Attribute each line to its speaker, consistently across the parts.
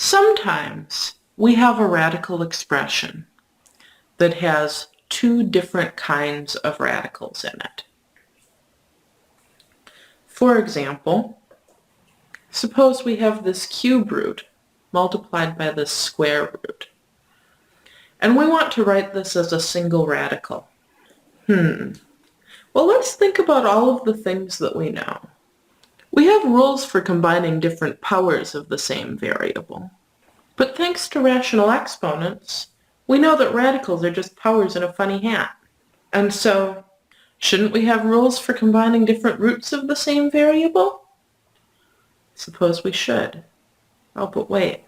Speaker 1: Sometimes we have a radical expression that has two different kinds of radicals in it. For example, suppose we have this cube root multiplied by this square root, and we want to write this as a single radical. Well, let's think about all of the things that we know. We have rules for combining different powers of the same variable. But thanks to rational exponents, we know that radicals are just powers in a funny hat. And so, shouldn't we have rules for combining different roots of the same variable? Suppose we should. Oh, but wait.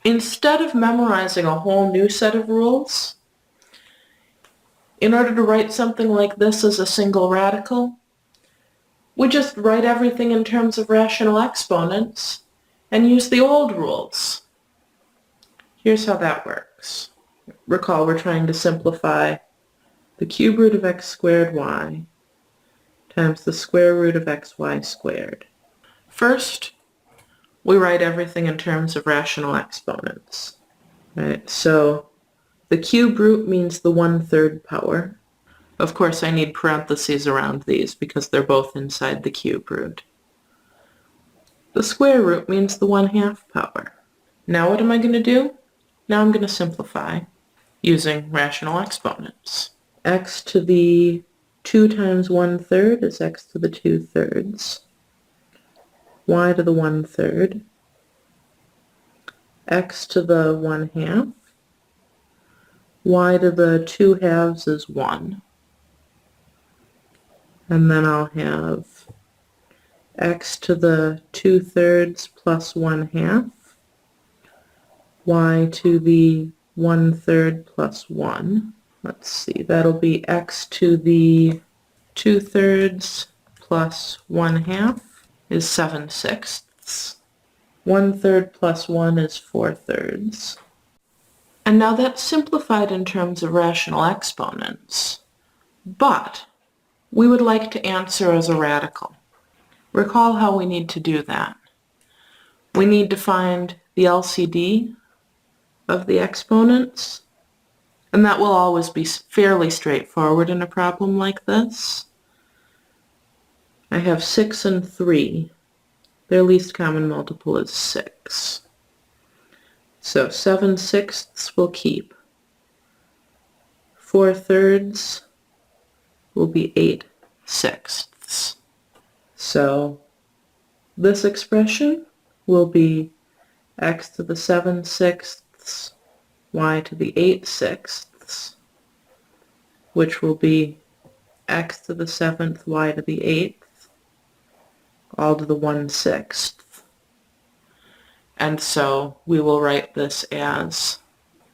Speaker 1: Instead of memorizing a whole new set of rules, in order to write something like this as a single radical, we just write everything in terms of rational exponents and use the old rules. Here's how that works. Recall, we're trying to simplify the cube root of x squared y times the square root of xy squared. First, we write everything in terms of rational exponents. Right? So the cube root means the 1/3 power. Of course, I need parentheses around these because they're both inside the cube root. The square root means the 1/2 power. Now what am I going to do? Now I'm going to simplify using rational exponents. X to the 2 times 1/3 is x to the 2/3. Y to the 1/3. X to the 1/2. Y to the 2/2 is 1. And then I'll have x to the 2/3 plus 1/2. Y to the 1/3 plus 1. Let's see, that'll be x to the 2/3 plus 1/2 is 7/6. 1/3 plus 1 is 4/3. And now that's simplified in terms of rational exponents, but we would like to answer as a radical. Recall how we need to do that. We need to find the LCD of the exponents, and that will always be fairly straightforward in a problem like this. I have 6 and 3. Their least common multiple is 6. So 7/6 will keep. 4/3 will be 8/6. So this expression will be x to the 7/6, y to the 8/6, which will be x to the 7th, y to the 8th, all to the 1/6. And so we will write this as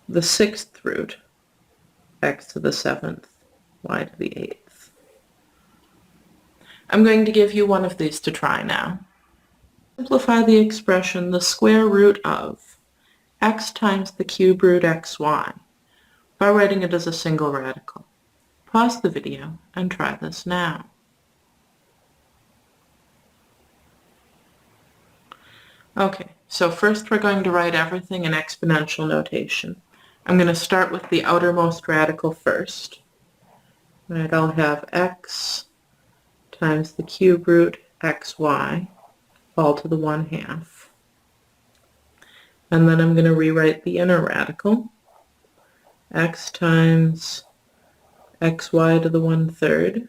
Speaker 1: the 6th root, x to the 7th, y to the 8th. I'm going to give you one of these to try now. Simplify the expression the square root of x times the cube root xy by writing it as a single radical. Pause the video and try this now. Okay, so first we're going to write everything in exponential notation. I'm going to start with the outermost radical first. Right, I'll have x times the cube root xy all to the 1/2. And then I'm going to rewrite the inner radical. X times xy to the 1/3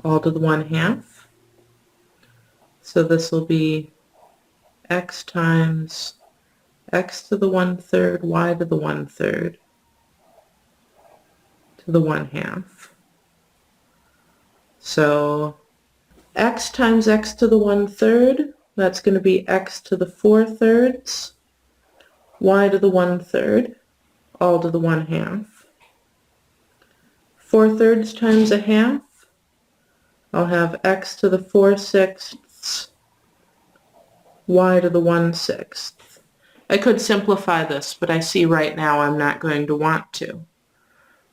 Speaker 1: all to the 1/2. So this will be x times x to the 1/3, y to the 1/3 to the 1/2. So x times x to the 1/3, that's going to be x to the 4/3, y to the 1/3, all to the 1/2. 4/3 times 1/2, I'll have x to the 4/6, y to the 1/6. I could simplify this, but I see right now I'm not going to want to.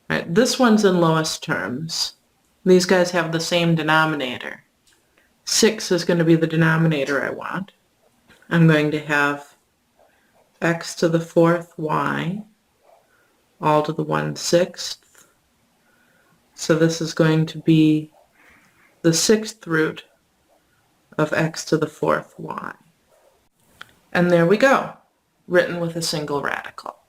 Speaker 1: Right, this one's in lowest terms. These guys have the same denominator. 6 is going to be the denominator I want. I'm going to have x to the fourth y all to the 1/6. So this is going to be the 6th root of x to the fourth y. And there we go, written with a single radical.